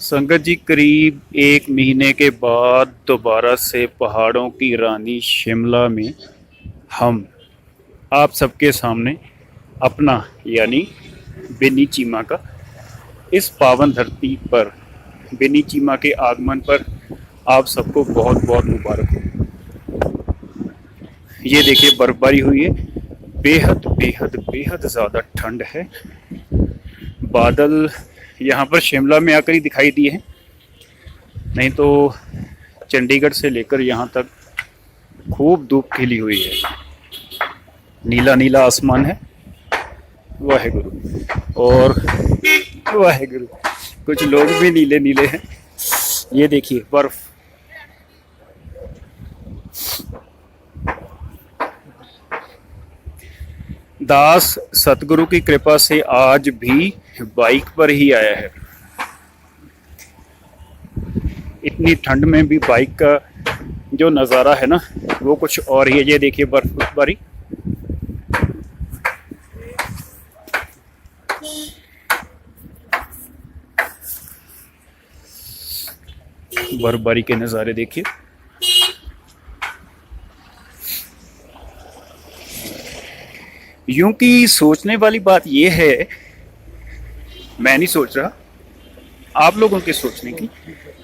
संगत जी, करीब 1 महीने के बाद दोबारा से पहाड़ों की रानी शिमला में हम आप सबके सामने अपना यानी बेनी चीमा का इस पावन धरती पर बेनी चीमा के आगमन पर आप सबको बहुत बहुत मुबारक हो। ये देखिए, बर्फबारी हुई है, बेहद बेहद बेहद ज़्यादा ठंड है। बादल यहाँ पर शिमला में आकर ही दिखाई दिए हैं, नहीं तो चंडीगढ़ से लेकर यहाँ तक खूब धूप खिली हुई है। नीला नीला आसमान है। वाहेगुरु और वाहेगुरु। कुछ लोग भी नीले नीले हैं। ये देखिए बर्फ। दास सतगुरु की कृपा से आज भी बाइक पर ही आया है। इतनी ठंड में भी बाइक का जो नज़ारा है ना, वो कुछ और ही है। ये देखिए बर्फबारी। बर्फबारी के नज़ारे देखिए। यूं कि सोचने वाली बात यह है, मैं नहीं सोच रहा, आप लोगों के सोचने की,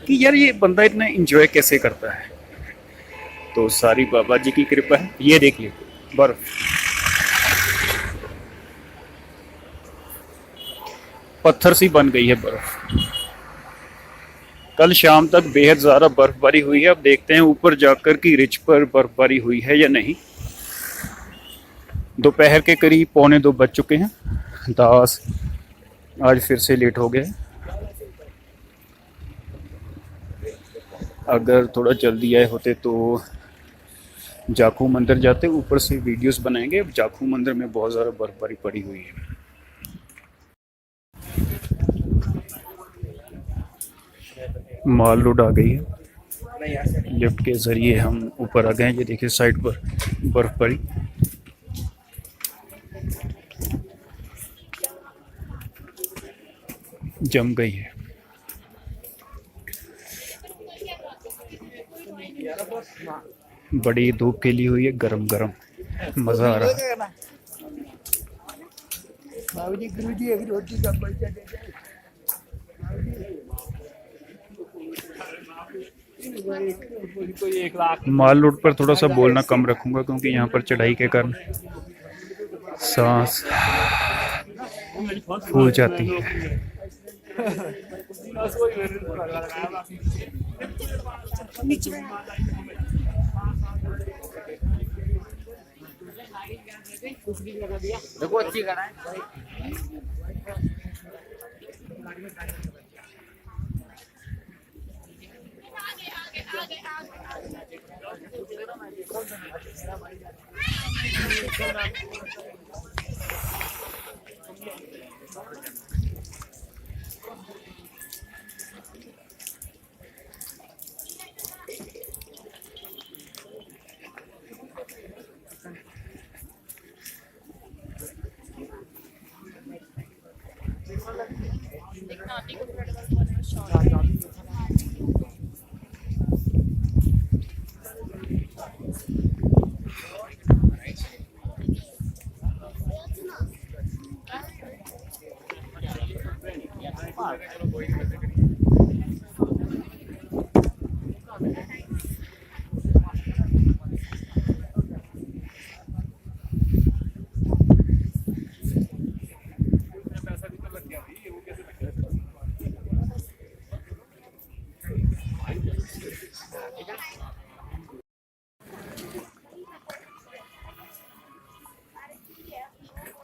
कि यार ये बंदा इतना एंजॉय कैसे करता है। तो सारी बाबा जी की कृपा है। ये देखिए बर्फ, पत्थर सी बन गई है बर्फ। कल शाम तक बेहद ज़्यादा बर्फबारी हुई है। अब देखते हैं ऊपर जाकर कि रिच पर बर्फबारी हुई है या नहीं। दोपहर के करीब 1:45 बज चुके हैं। दास आज फिर से लेट हो गए। अगर थोड़ा जल्दी आए होते तो जाखू मंदिर जाते, ऊपर से वीडियोस बनाएंगे। अब जाखू मंदिर में बहुत ज़्यादा बर्फबारी पड़ी हुई है। माल रोड आ गई है। लिफ्ट के ज़रिए हम ऊपर आ गए हैं। ये देखिए साइड पर बर्फबारी। जम गई है। बड़ी धूप खिली हुई है, गरम गरम मज़ा आ रहा है। माल रोड पर थोड़ा सा बोलना कम रखूंगा, क्योंकि यहाँ पर चढ़ाई के कारण सांस फूल जाती है। देखो अच्छी करा है।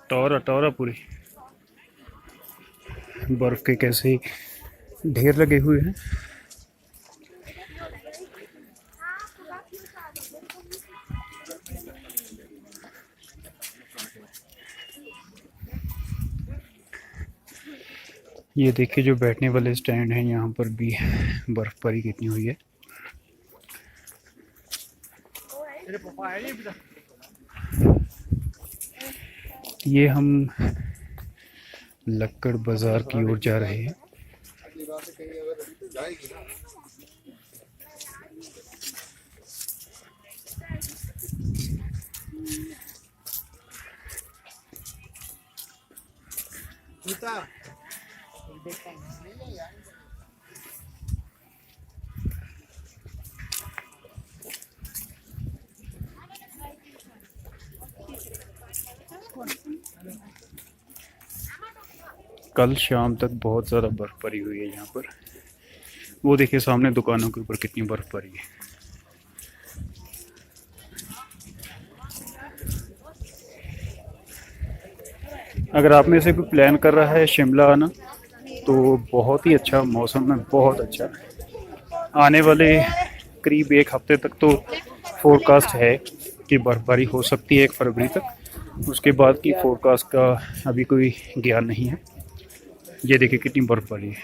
टोरा टोरा पूरी बर्फ के कैसे ढेर लगे हुए हैं। ये देखिए जो बैठने वाले स्टैंड हैं, यहाँ पर भी बर्फबारी कितनी हुई है। ये हम लक्कड़ बाज़ार की ओर जा रहे हैं। कल शाम तक बहुत ज़्यादा बर्फबारी हुई है यहाँ पर। वो देखिए सामने दुकानों के ऊपर कितनी बर्फबारी है। अगर आप में से कोई प्लान कर रहा है शिमला आना तो बहुत ही अच्छा मौसम है, बहुत अच्छा। आने वाले करीब एक हफ्ते तक तो फोरकास्ट है कि बर्फबारी हो सकती है 1 फरवरी तक। उसके बाद की फोरकास्ट का अभी कोई ज्ञान नहीं है। ये देखिए कितनी बर्फबारी है।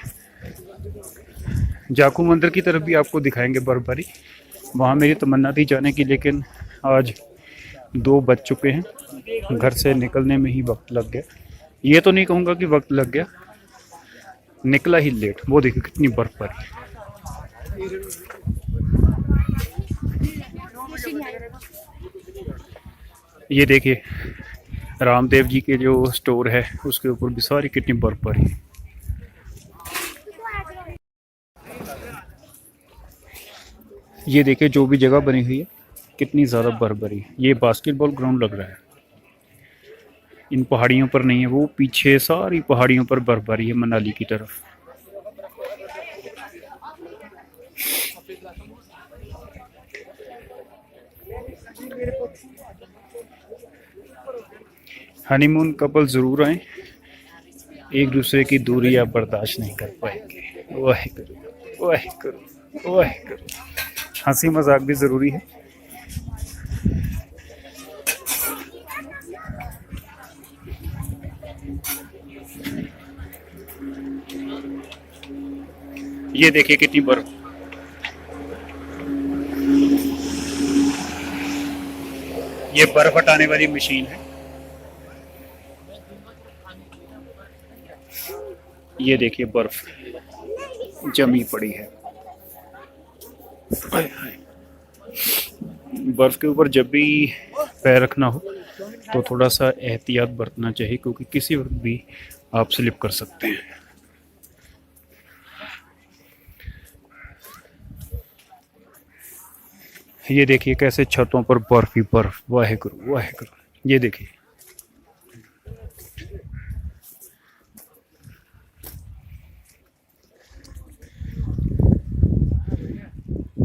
जाखू मंदिर की तरफ भी आपको दिखाएंगे बर्फबारी। वहाँ मेरी तमन्ना थी जाने की, लेकिन आज 2 बज चुके हैं। घर से निकलने में ही वक्त लग गया। ये तो नहीं कहूँगा कि वक्त लग गया, निकला ही लेट। वो देखिए कितनी बर्फबारी है। ये देखिए रामदेव जी के जो स्टोर है उसके ऊपर भी सारी कितनी बर्फबारी है। ये देखिए जो भी जगह बनी हुई है कितनी ज़्यादा बर्फबारी है। ये बास्केटबॉल ग्राउंड लग रहा है। इन पहाड़ियों पर नहीं है, वो पीछे सारी पहाड़ियों पर बर्फबारी है मनाली की तरफ। हनीमून कपल ज़रूर आए, एक दूसरे की दूरी आप बर्दाश्त नहीं कर पाएंगे। वाहेगुरु वाहेगुरु वाहेगुरु। हंसी मजाक भी ज़रूरी है। ये देखिए कितनी बर्फ। ये बर्फ हटाने वाली मशीन है। ये देखिए बर्फ जमी पड़ी है। बर्फ के ऊपर जब भी पैर रखना हो तो थोड़ा सा एहतियात बरतना चाहिए, क्योंकि किसी वक्त भी आप स्लिप कर सकते हैं। ये देखिए कैसे छतों पर बर्फ ही बर्फ। वाहेगुरु वाहेगुरु। ये देखिए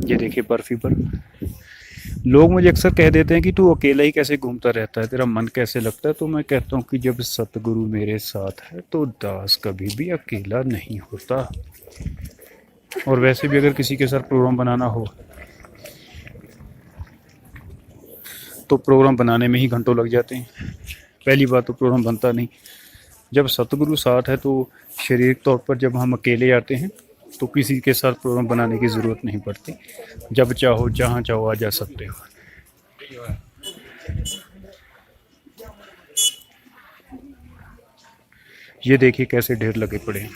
ये देखिए बर्फ ही बर्फ। लोग मुझे अक्सर कह देते हैं कि तू अकेला ही कैसे घूमता रहता है, तेरा मन कैसे लगता है। तो मैं कहता हूँ कि जब सतगुरु मेरे साथ है तो दास कभी भी अकेला नहीं होता। और वैसे भी अगर किसी के साथ प्रोग्राम बनाना हो तो प्रोग्राम बनाने में ही घंटों लग जाते हैं। पहली बात तो प्रोग्राम बनता नहीं। जब सतगुरु साथ है तो शारीरिक तौर पर जब हम अकेले आते हैं तो किसी के साथ प्रोग्राम बनाने की ज़रूरत नहीं पड़ती। जब चाहो जहाँ चाहो आ जा सकते हो। ये देखिए कैसे ढेर लगे पड़े हैं।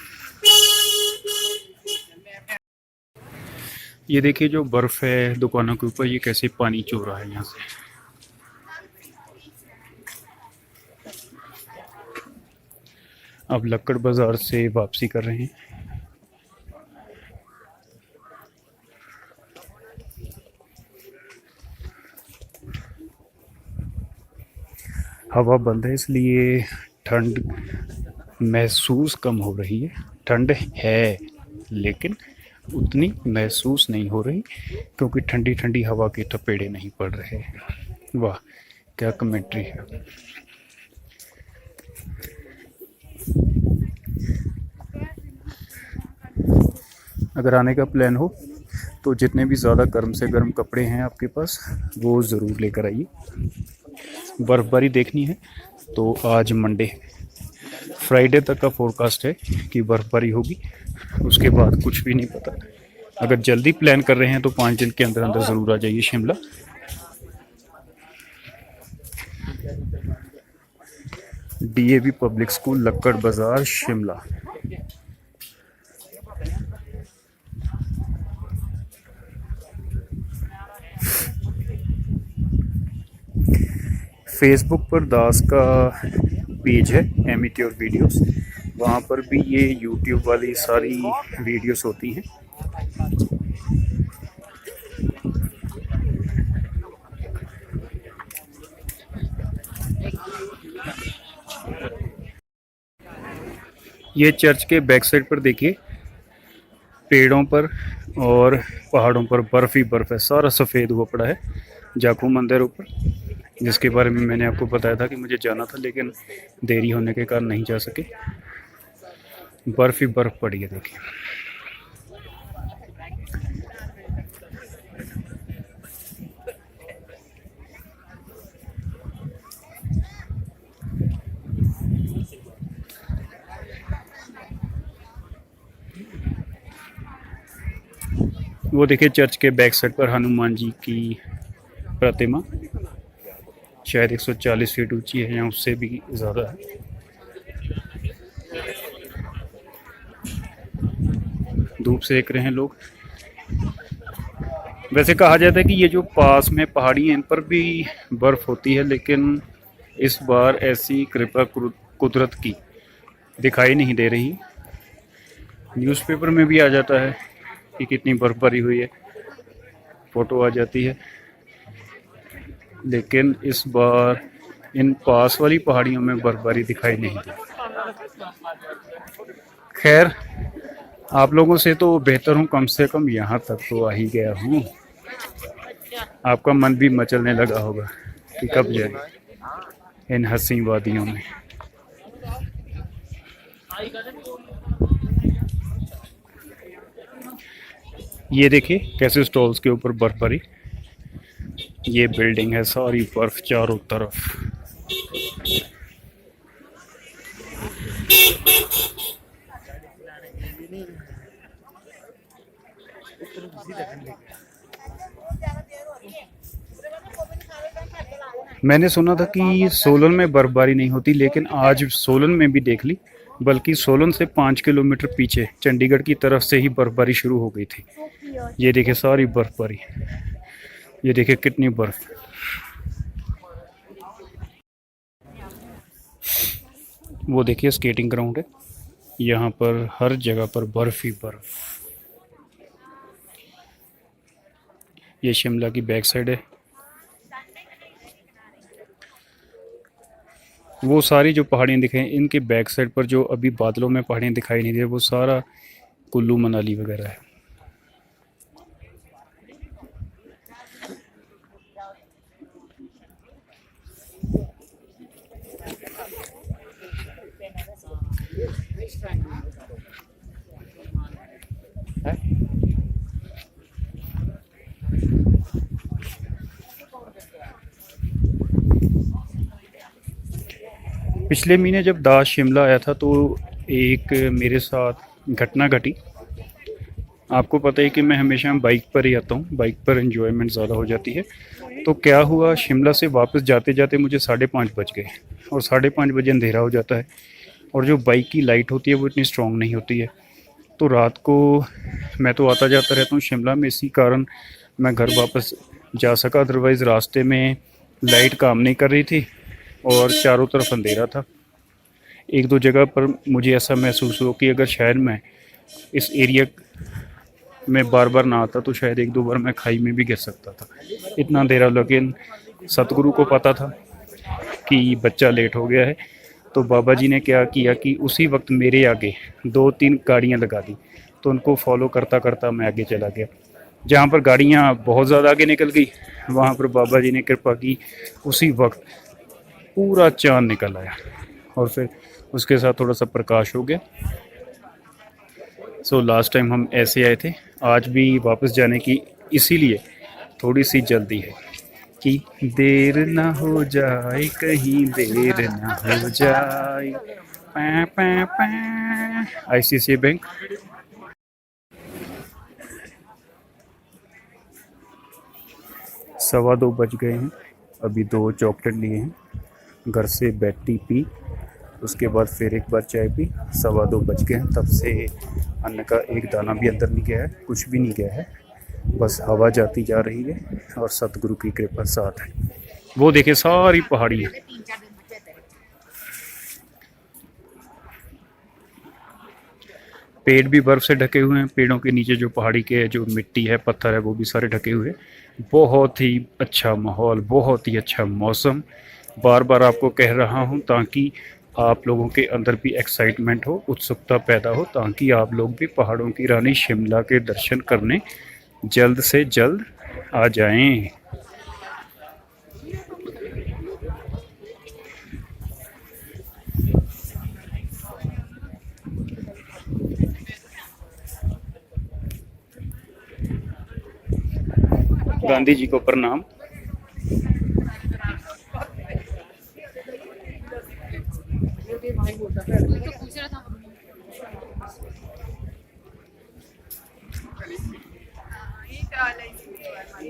ये देखिए जो बर्फ है दुकानों के ऊपर, ये कैसे पानी चो रहा है यहाँ से। अब लक्कड़ बाजार से वापसी कर रहे हैं। हवा बंद है इसलिए ठंड महसूस कम हो रही है। ठंड है लेकिन उतनी महसूस नहीं हो रही, क्योंकि ठंडी ठंडी हवा के थपेड़े नहीं पड़ रहे। वाह क्या कमेंट्री है। अगर आने का प्लान हो तो जितने भी ज़्यादा गर्म से गर्म कपड़े हैं आपके पास वो ज़रूर लेकर आइए। बर्फबारी देखनी है तो आज मंडे फ्राइडे तक का फोरकास्ट है कि बर्फबारी होगी। उसके बाद कुछ भी नहीं पता। अगर जल्दी प्लान कर रहे हैं तो 5 दिन के अंदर अंदर ज़रूर आ जाइए शिमला। डीएवी पब्लिक स्कूल लक्कड़ बाजार शिमला। फेसबुक पर दास का पेज है एमिट्योर वीडियोस, वहाँ पर भी ये यूट्यूब वाली सारी वीडियोस होती हैं। ये चर्च के बैक साइड पर देखिए, पेड़ों पर और पहाड़ों पर बर्फ़ ही बर्फ़ है, सारा सफ़ेद हुआ पड़ा है। जाखू मंदिर ऊपर, जिसके बारे में मैंने आपको बताया था कि मुझे जाना था, लेकिन देरी होने के कारण नहीं जा सके। बर्फ़ ही बर्फ़ पड़ी है देखिए। वो देखिए चर्च के बैक साइड पर हनुमान जी की प्रतिमा, शायद 140 फीट ऊंची है या उससे भी ज़्यादा है। धूप सेक रहे हैं लोग। वैसे कहा जाता है कि ये जो पास में पहाड़ी हैं इन पर भी बर्फ़ होती है, लेकिन इस बार ऐसी कृपा कुदरत की दिखाई नहीं दे रही। न्यूज़पेपर में भी आ जाता है कि कितनी बर्फ़बारी हुई है, फ़ोटो आ जाती है, लेकिन इस बार इन पास वाली पहाड़ियों में बर्फ़बारी दिखाई नहीं दी। खैर, आप लोगों से तो बेहतर हूँ, कम से कम यहाँ तक तो आ ही गया हूँ। आपका मन भी मचलने लगा होगा कि कब जाए इन हसीन वादियों में। ये देखिए कैसे स्टॉल्स के ऊपर बर्फबारी। ये बिल्डिंग है, सारी बर्फ चारों तरफ। मैंने सुना था कि सोलन में बर्फबारी नहीं होती, लेकिन आज सोलन में भी देख ली, बल्कि सोलन से 5 किलोमीटर पीछे चंडीगढ़ की तरफ से ही बर्फबारी शुरू हो गई थी। ये देखिए सारी बर्फबारी, ये देखिए कितनी बर्फ। वो देखिए स्केटिंग ग्राउंड है, यहाँ पर हर जगह पर बर्फ ही बर्फ। ये शिमला की बैक साइड है। वो सारी जो पहाड़ियाँ दिखाई, इनके बैक साइड पर जो अभी बादलों में पहाड़ियाँ दिखाई नहीं दे, वो सारा कुल्लू मनाली वगैरह है। पिछले महीने जब दास शिमला आया था तो एक मेरे साथ घटना घटी। आपको पता है कि मैं हमेशा बाइक पर ही आता हूँ, बाइक पर एंजॉयमेंट ज़्यादा हो जाती है। तो क्या हुआ, शिमला से वापस जाते जाते मुझे 5:30 बज गए, और 5:30 बजे अंधेरा हो जाता है, और जो बाइक की लाइट होती है वो इतनी स्ट्रॉन्ग नहीं होती है। तो रात को मैं तो आता जाता रहता हूँ शिमला में, इसी कारण मैं घर वापस जा सका, अदरवाइज़ रास्ते में लाइट काम नहीं कर रही थी और चारों तरफ अंधेरा था। एक दो जगह पर मुझे ऐसा महसूस हुआ कि अगर शायद मैं इस एरिया में बार बार ना आता तो शायद एक दो बार मैं खाई में भी गिर सकता था, इतना अंधेरा। लेकिन सतगुरु को पता था कि बच्चा लेट हो गया है, तो बाबा जी ने क्या किया कि उसी वक्त मेरे आगे 2-3 गाड़ियाँ लगा दी, तो उनको फॉलो करता करता मैं आगे चला गया। जहाँ पर गाड़ियाँ बहुत ज़्यादा आगे निकल गई, वहाँ पर बाबा जी ने कृपा की, उसी वक्त पूरा चाँद निकल आया और फिर उसके साथ थोड़ा सा प्रकाश हो गया। सो लास्ट टाइम हम ऐसे आए थे, आज भी वापस जाने की इसीलिए थोड़ी सी जल्दी है कि देर ना हो जाए, कहीं देर ना हो जाए। पा, पा, पा। ICICI bank. सवा 2 बज गए हैं, अभी 2 चॉकलेट लिए हैं, घर से बेड टी पी, उसके बाद फिर एक बार चाय पी। 2:15 बज गए हैं, तब से अन्न का एक दाना भी अंदर नहीं गया है, कुछ भी नहीं गया है, बस हवा जाती जा रही है और सतगुरु की कृपा साथ है। वो देखिए सारी पहाड़ी है। पेड़ भी बर्फ से ढके हुए हैं, पेड़ों के नीचे जो पहाड़ी के जो मिट्टी है, पत्थर है, वो भी सारे ढके हुए हैं। बहुत ही अच्छा माहौल, बहुत ही अच्छा मौसम। बार बार आपको कह रहा हूँ ताकि आप लोगों के अंदर भी एक्साइटमेंट हो, उत्सुकता पैदा हो, ताकि आप लोग भी पहाड़ों की रानी शिमला के दर्शन करने जल्द से जल्द आ जाएं। गांधी जी को प्रणाम।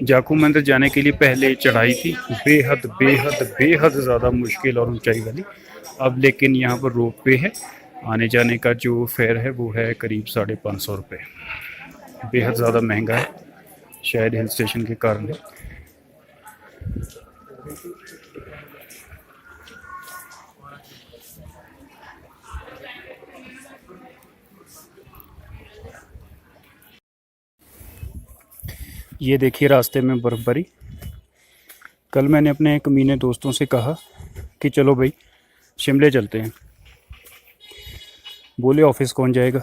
जाखू मंदिर जाने के लिए पहले चढ़ाई थी बेहद बेहद बेहद ज़्यादा मुश्किल और ऊंचाई वाली। अब लेकिन यहाँ पर रोप वे है। आने जाने का जो फेयर है वो है करीब 550 रुपये। बेहद ज़्यादा महंगा है, शायद हिल स्टेशन के कारण है। ये देखिए रास्ते में बर्फबारी। कल मैंने अपने कमीने दोस्तों से कहा कि चलो भाई शिमले चलते हैं। बोले ऑफिस कौन जाएगा।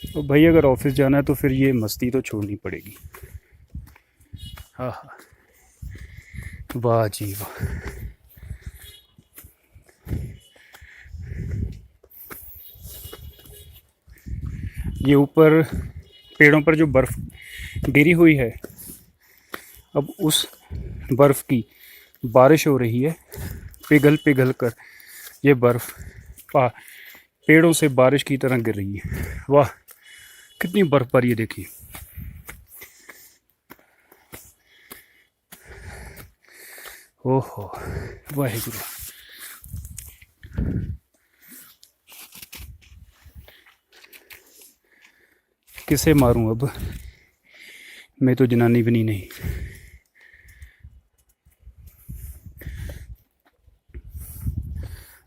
तो भाई अगर ऑफिस जाना है तो फिर ये मस्ती तो छोड़नी पड़ेगी। हाँ हाँ, वाह जी वाह। ये ऊपर पेड़ों पर जो बर्फ़ गिरी हुई है, अब उस बर्फ़ की बारिश हो रही है। पिघल पिघल कर ये बर्फ़ पेड़ों से बारिश की तरह गिर रही है। वाह कितनी बर्फबारी है देखिए। ओहो वाहेगुरु। किसे मारूं अब, मैं तो जनानी बनी नहीं।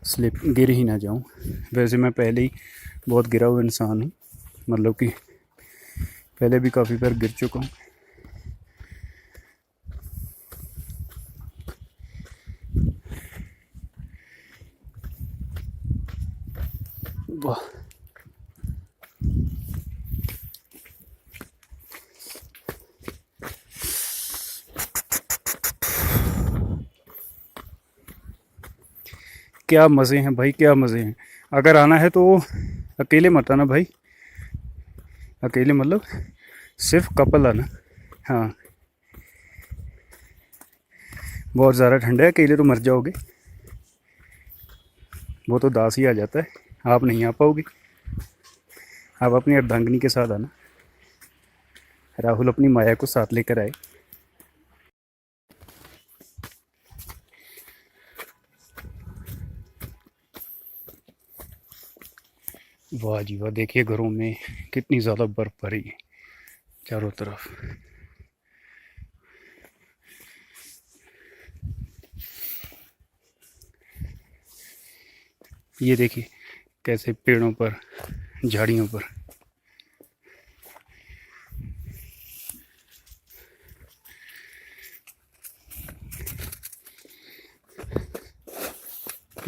स्लिप गिर ही ना जाऊं। वैसे मैं पहले ही बहुत गिरा हुआ इंसान हूँ, मतलब कि पहले भी काफ़ी बार गिर चुका हूँ। वाह क्या मज़े हैं भाई, क्या मज़े हैं। अगर आना है तो अकेले मत आना भाई, अकेले मतलब सिर्फ कपल आना। हाँ बहुत ज़्यादा ठंडा है, अकेले तो मर जाओगे। वो तो दास ही आ जाता है, आप नहीं आ पाओगे। आप अपनी अर्धांगिनी के साथ आना। राहुल अपनी माया को साथ लेकर आए। वाह जी वाह, देखिए घरों में कितनी ज़्यादा बर्फ़ पड़ी है चारों तरफ। ये देखिए कैसे पेड़ों पर, झाड़ियों पर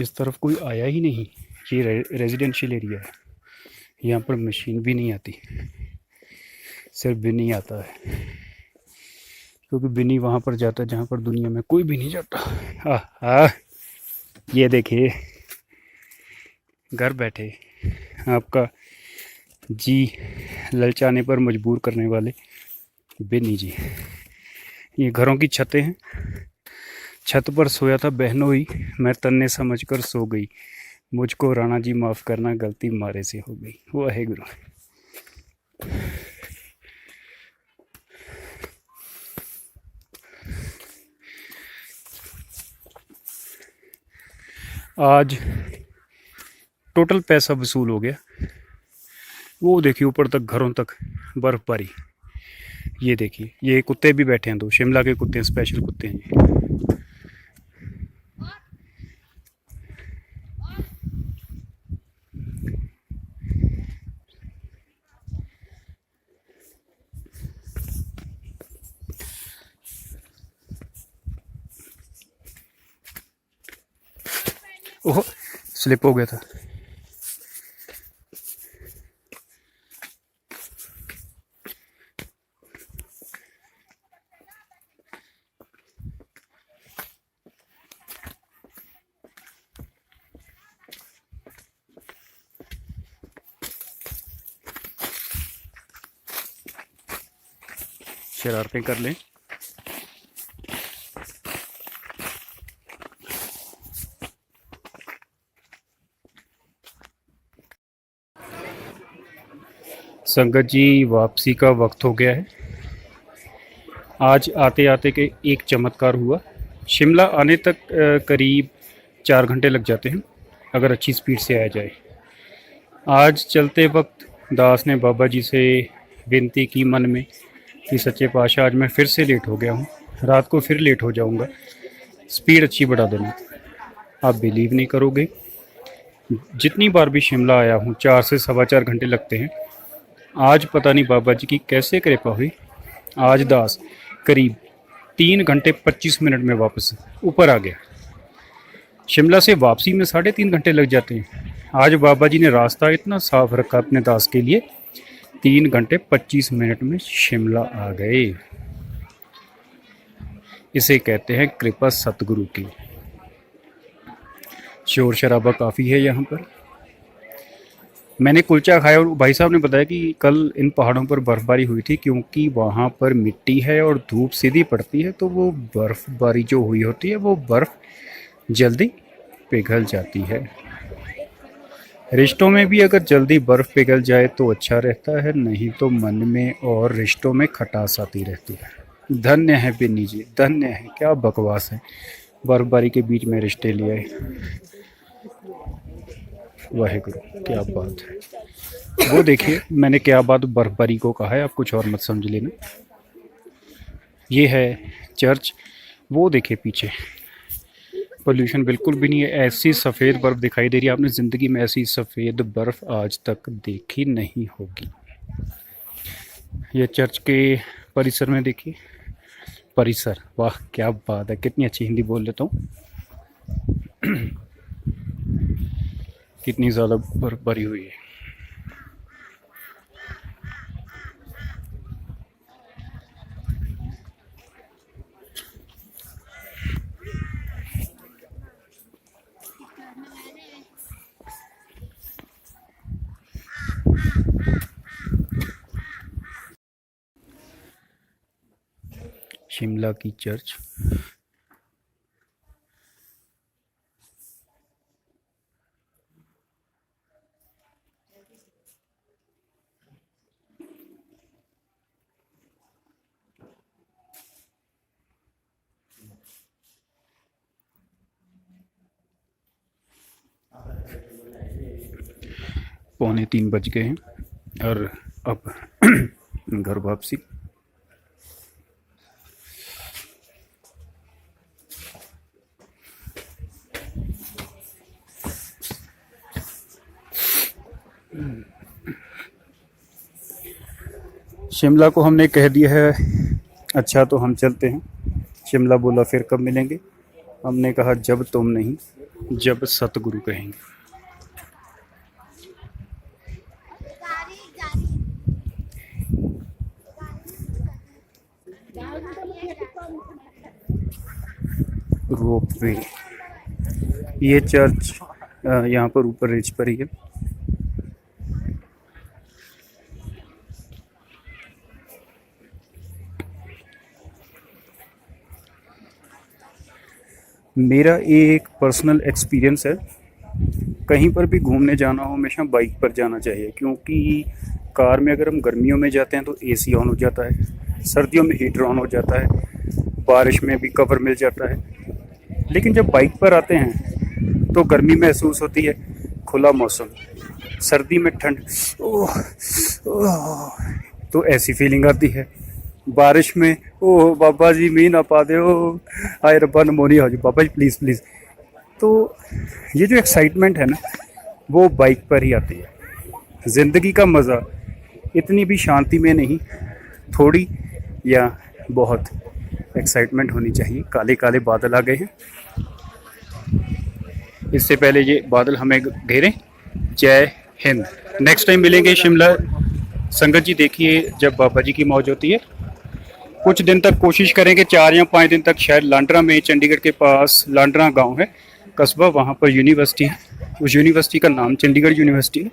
इस तरफ कोई आया ही नहीं। ये रेजिडेंशियल एरिया है, यहाँ पर मशीन भी नहीं आती, सिर्फ बिनी आता है। क्योंकि बिनी वहाँ पर जाता है जहाँ पर दुनिया में कोई भी नहीं जाता। ये देखिए घर बैठे आपका जी ललचाने पर मजबूर करने वाले बिनी जी। ये घरों की छतें हैं। छत पर सोया था बहनोई, मैं तन्ने समझ कर सो गई। मुझको राणा जी माफ़ करना, गलती मारे से हो गई। वाहेगुरु। आज टोटल पैसा वसूल हो गया। वो देखिए ऊपर तक, घरों तक बर्फबारी। ये देखिए, ये कुत्ते भी बैठे हैं, दो शिमला के कुत्ते हैं, स्पेशल कुत्ते हैं ये। ओह, स्लिप हो गया था। शरारतें कर लें। संगत जी, वापसी का वक्त हो गया है। आज आते आते के एक चमत्कार हुआ। शिमला आने तक करीब 4 घंटे लग जाते हैं अगर अच्छी स्पीड से आया जाए। आज चलते वक्त दास ने बाबा जी से विनती की मन में कि सच्चे पातशाह, आज मैं फिर से लेट हो गया हूँ, रात को फिर लेट हो जाऊँगा, स्पीड अच्छी बढ़ा देना। आप बिलीव नहीं करोगे, जितनी बार भी शिमला आया हूँ 4 से 4.25 घंटे लगते हैं। आज पता नहीं बाबा जी की कैसे कृपा हुई, आज दास करीब 3 घंटे 25 मिनट में वापस ऊपर आ गया। शिमला से वापसी में 3.5 घंटे लग जाते हैं। आज बाबा जी ने रास्ता इतना साफ रखा अपने दास के लिए, 3 घंटे 25 मिनट में शिमला आ गए। इसे कहते हैं कृपा सतगुरु की। शोर शराबा काफ़ी है यहाँ पर। मैंने कुलचा खाया और भाई साहब ने बताया कि कल इन पहाड़ों पर बर्फ़बारी हुई थी, क्योंकि वहाँ पर मिट्टी है और धूप सीधी पड़ती है, तो वो बर्फ़बारी जो हुई होती है वो बर्फ़ जल्दी पिघल जाती है। रिश्तों में भी अगर जल्दी बर्फ़ पिघल जाए तो अच्छा रहता है, नहीं तो मन में और रिश्तों में खटास आती रहती है। धन्य है बिन्नी जी, धन्य है। क्या बकवास है, बर्फ़बारी के बीच में रिश्ते ले आए। वाहेगुरु, क्या बात है। वो देखिए, मैंने क्या बात बर्फ़बारी को कहा है, आप कुछ और मत समझ लेना। ये है चर्च, वो देखिए पीछे पोल्यूशन बिल्कुल भी नहीं है। ऐसी सफ़ेद बर्फ़ दिखाई दे रही है, आपने ज़िंदगी में ऐसी सफ़ेद बर्फ़ आज तक देखी नहीं होगी। ये चर्च के परिसर में देखिए, परिसर, वाह क्या बात है, कितनी अच्छी हिंदी बोल लेता हूँ। कितनी ज़्यादा बर्फ़बारी हुई है। शिमला की चर्च, पौने 3 बज गए हैं और अब घर वापसी। शिमला को हमने कह दिया है अच्छा तो हम चलते हैं। शिमला बोला फिर कब मिलेंगे। हमने कहा जब तुम नहीं, जब सतगुरु कहेंगे। रोपवे, ये चर्च यहाँ पर ऊपर रिज पर ही है। मेरा एक पर्सनल एक्सपीरियंस है, कहीं पर भी घूमने जाना हो हमेशा बाइक पर जाना चाहिए, क्योंकि कार में अगर हम गर्मियों में जाते हैं तो एसी ऑन हो जाता है, सर्दियों में हीटर ऑन हो जाता है, बारिश में भी कवर मिल जाता है। लेकिन जब बाइक पर आते हैं तो गर्मी महसूस होती है, खुला मौसम, सर्दी में ठंड, ओह ओह, तो ऐसी फीलिंग आती है। बारिश में, ओ बाबा जी मींह ना पा दे, ओ आए रब्बा नमोनी हो जी बाबा जी प्लीज़ प्लीज़। तो ये जो एक्साइटमेंट है ना, वो बाइक पर ही आती है। ज़िंदगी का मज़ा इतनी भी शांति में नहीं, थोड़ी या बहुत एक्साइटमेंट होनी चाहिए। काले काले बादल आ गए हैं, इससे पहले ये बादल हमें घेरें। जय हिंद। नेक्स्ट टाइम मिलेंगे शिमला। संगत जी देखिए, जब बाबा जी की मौज होती है, कुछ दिन तक कोशिश करेंगे, 4 या 5 दिन तक शायद लांड्रा में, चंडीगढ़ के पास लांड्रा गांव है, कस्बा, वहाँ पर यूनिवर्सिटी है। उस यूनिवर्सिटी का नाम चंडीगढ़ यूनिवर्सिटी है।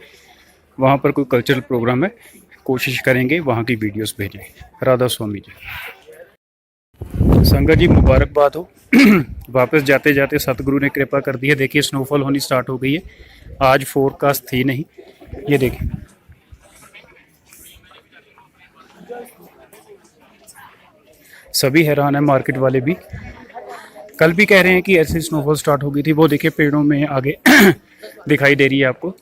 वहाँ पर कोई कल्चरल प्रोग्राम है, कोशिश करेंगे वहाँ की वीडियोस भेजें। राधा स्वामी जी। संगत जी मुबारकबाद हो। वापस जाते जाते सतगुरु ने कृपा कर दी है। देखिए स्नोफॉल होनी स्टार्ट हो गई है। आज फोरकास्ट थी नहीं, ये देखिए। सभी हैरान है, मार्केट वाले भी। कल भी कह रहे हैं कि ऐसे स्नोफॉल स्टार्ट हो गई थी। वो देखिए पेड़ों में आगे दिखाई दे रही है आपको।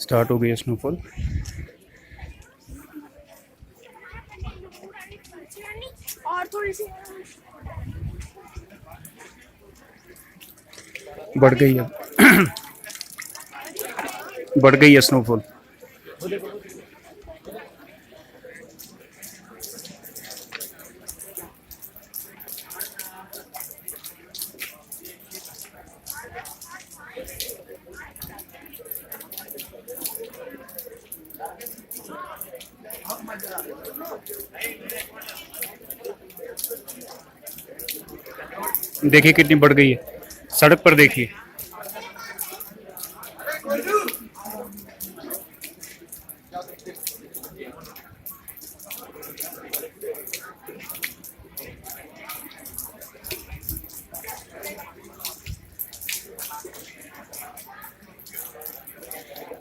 स्टार्ट हो गई है स्नोफॉल। और थोड़ी सी बढ़ गई है बढ़ गई है स्नोफॉल। देखिए कितनी बढ़ गई है, सड़क पर देखिए।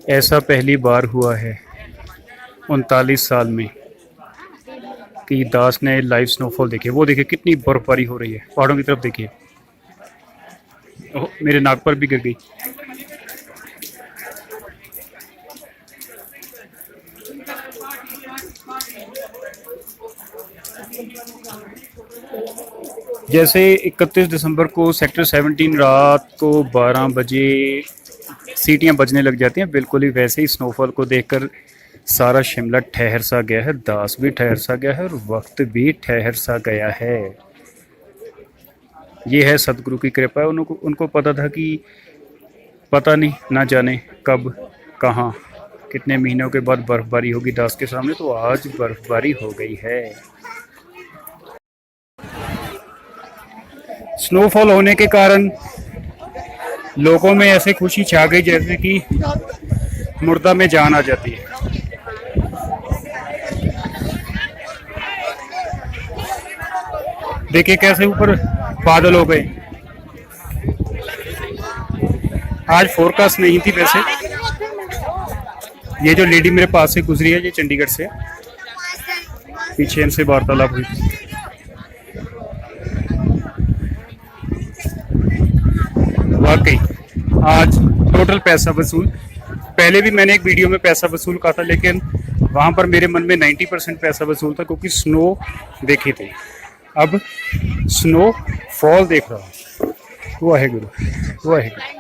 ऐसा पहली बार हुआ है 39 साल में कि दास ने लाइव स्नोफॉल देखी। वो देखिए कितनी बर्फबारी हो रही है, पहाड़ों की तरफ देखिए। ओह, मेरे नाक पर भी गिर गई। जैसे 31 दिसंबर को सेक्टर 17 रात को 12 बजे सीटियां बजने लग जाती हैं, बिल्कुल ही वैसे ही स्नोफॉल को देखकर सारा शिमला ठहर सा गया है, दास भी ठहर सा गया है और वक्त भी ठहर सा गया है। ये है सतगुरु की कृपा। उनको पता था कि पता नहीं ना जाने कब कहाँ कितने महीनों के बाद बर्फबारी होगी दास के सामने, तो आज बर्फबारी हो गई है। स्नोफॉल होने के कारण लोगों में ऐसे खुशी छा गई जैसे कि मुर्दा में जान आ जाती है। देखिए कैसे ऊपर बादल हो गए। आज फोरकास्ट नहीं थी वैसे। ये जो लेडी मेरे पास से गुजरी है, ये चंडीगढ़ से, पीछे इनसे वार्तालाप हुई थी। वाकई आज टोटल पैसा वसूल। पहले भी मैंने एक वीडियो में पैसा वसूल कहा था, लेकिन वहां पर मेरे मन में 90% पैसा वसूल था, क्योंकि स्नो देखी थी। अब स्नो फॉल देख रहा हूँ। वाहे गुरु वाहे गुरु।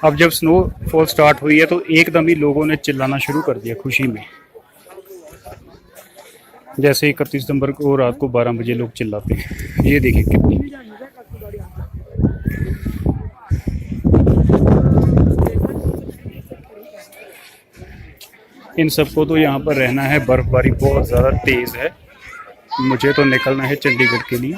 अब जब स्नो फॉल स्टार्ट हुई है तो एकदम ही लोगों ने चिल्लाना शुरू कर दिया खुशी में। जैसे 31 दिसंबर को रात को 12 बजे लोग चिल्लाते हैं। ये देखिए कितनी इन सबको तो यहाँ पर रहना है। बर्फबारी बहुत ज़्यादा तेज़ है। मुझे तो निकलना है चंडीगढ़ के लिए।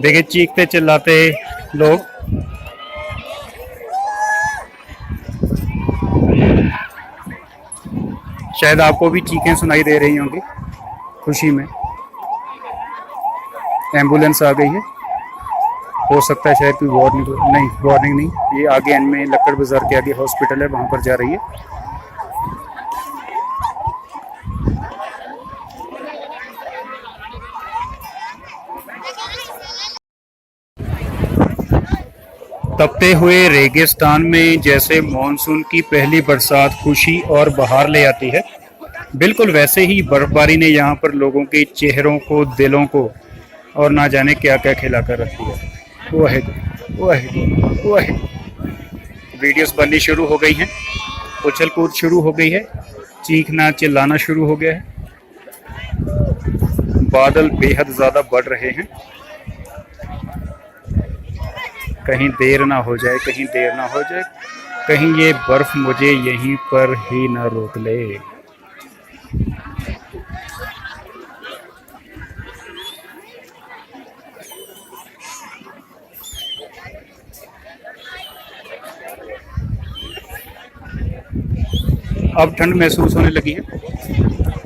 देखिए चीखते चिल्लाते लोग। शायद आपको भी चीखें सुनाई दे रही होंगी खुशी में। एम्बुलेंस आ गई है, हो सकता है शायद कोई वार्निंग, नहीं वार्निंग नहीं, ये आगे एंड में लक्कड़ बाजार के आगे हॉस्पिटल है, वहाँ पर जा रही है। तपते हुए रेगिस्तान में जैसे मॉनसून की पहली बरसात खुशी और बहार ले आती है, बिल्कुल वैसे ही बर्फबारी ने यहाँ पर लोगों के चेहरों को, दिलों को और ना जाने क्या क्या खिला कर रख दिया। वाहे वीडियोस बननी शुरू हो गई हैं, उछल कूद शुरू हो गई है, चीखना चिल्लाना शुरू हो गया है। बादल बेहद ज़्यादा बढ़ रहे हैं, कहीं देर ना हो जाए, कहीं देर ना हो जाए, कहीं ये बर्फ मुझे यहीं पर ही ना रोक ले। अब ठंड महसूस होने लगी है।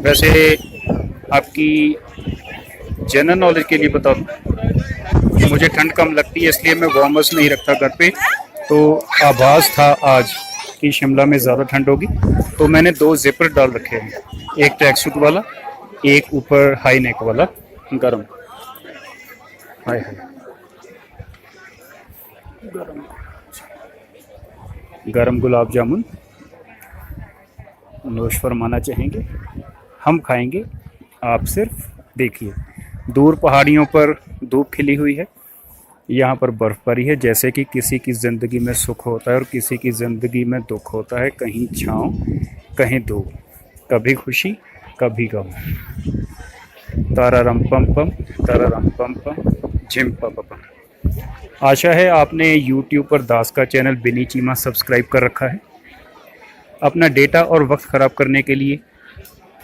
वैसे आपकी जनरल नॉलेज के लिए बता दूं, मुझे ठंड कम लगती है, इसलिए मैं वार्मर्स नहीं रखता घर पे। तो आभास था आज कि शिमला में ज़्यादा ठंड होगी, तो मैंने 2 जिपर डाल रखे हैं, एक ट्रैक सूट वाला, एक ऊपर हाई नेक वाला गरम। हाय हाय गरम गुलाब जामुन नोश फरमाना चाहेंगे, हम खाएंगे, आप सिर्फ देखिए। दूर पहाड़ियों पर धूप खिली हुई है, यहाँ पर बर्फबारी है। जैसे कि किसी की ज़िंदगी में सुख होता है और किसी की ज़िंदगी में दुख होता है, कहीं छाँव कहीं धूप, कभी खुशी कभी गम। तारारम पम पम, तारारम पम पम, झिम पम पम। आशा है आपने YouTube पर दास का चैनल बिनी चीमा सब्सक्राइब कर रखा है। अपना डेटा और वक्त ख़राब करने के लिए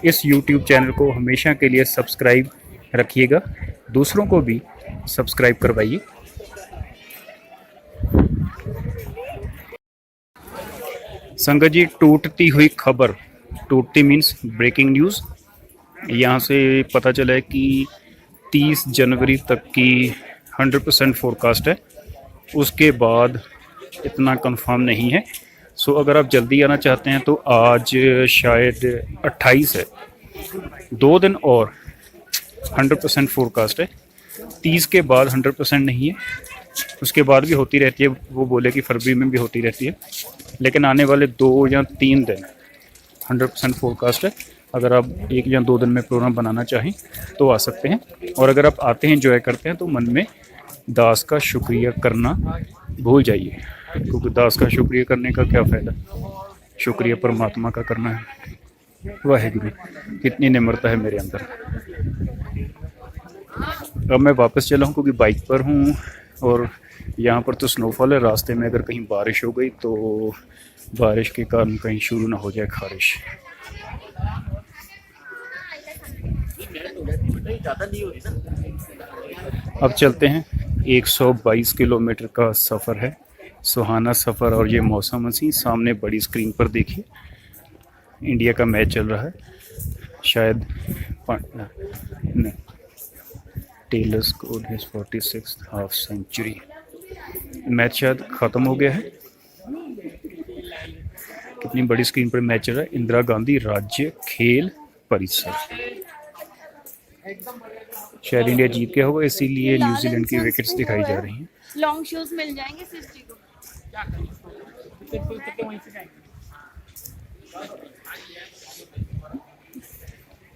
इस YouTube चैनल को हमेशा के लिए सब्सक्राइब रखिएगा, दूसरों को भी सब्सक्राइब करवाइए। संगत जी, टूटती हुई खबर, टूटती मीन्स ब्रेकिंग न्यूज़। यहाँ से पता चला है कि 30 जनवरी तक की 100% फोरकास्ट है, उसके बाद इतना कंफर्म नहीं है। सो अगर आप जल्दी आना चाहते हैं तो आज शायद 28 है, 2 दिन और 100% फोरकास्ट है। 30 के बाद 100% नहीं है, उसके बाद भी होती रहती है, वो बोले कि फरवरी में भी होती रहती है, लेकिन आने वाले 2 या 3 दिन 100% फोरकास्ट है। अगर आप 1 या 2 दिन में प्रोग्राम बनाना चाहें तो आ सकते हैं, और अगर आप आते हैं एंजॉय करते हैं तो मन में दास का शुक्रिया करना भूल जाइए, क्योंकि दास का शुक्रिया करने का क्या फ़ायदा, शुक्रिया परमात्मा का करना है। वाहिगुरु, कितनी निम्रता है मेरे अंदर। अब मैं वापस चला हूँ क्योंकि बाइक पर हूँ, और यहाँ पर तो स्नोफॉल है। रास्ते में अगर कहीं बारिश हो गई तो बारिश के कारण कहीं शुरू ना हो जाए खारिश। अब चलते हैं, 122 किलोमीटर का सफ़र है, सुहाना सफ़र। और ये मौसम हंसी, सामने बड़ी स्क्रीन पर देखिए इंडिया का मैच चल रहा है, शायद Taylor scored his 46th half century. Match शायद ख़त्म हो गया है। कितनी बड़ी स्क्रीन पर मैच चल रहा है, इंदिरा गांधी राज्य खेल परिसर। शायद इंडिया जीत गया होगा, इसीलिए न्यूजीलैंड की विकेट्स दिखाई जा रही हैं। लॉन्ग शूज मिल जाएंगे सिस्टी को।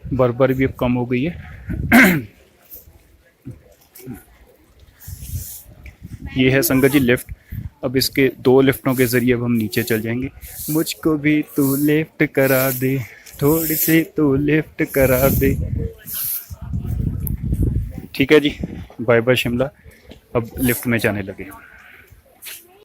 बर्फबारी भी अब कम हो गई है। ये है संगत जी लिफ्ट। अब इसके 2 लिफ्टों के ज़रिए अब हम नीचे चल जाएंगे। मुझको भी तू लिफ्ट करा दे, थोड़ी सी तू लिफ्ट करा दे। ठीक है जी, बाय बाय शिमला। अब लिफ्ट में जाने लगे।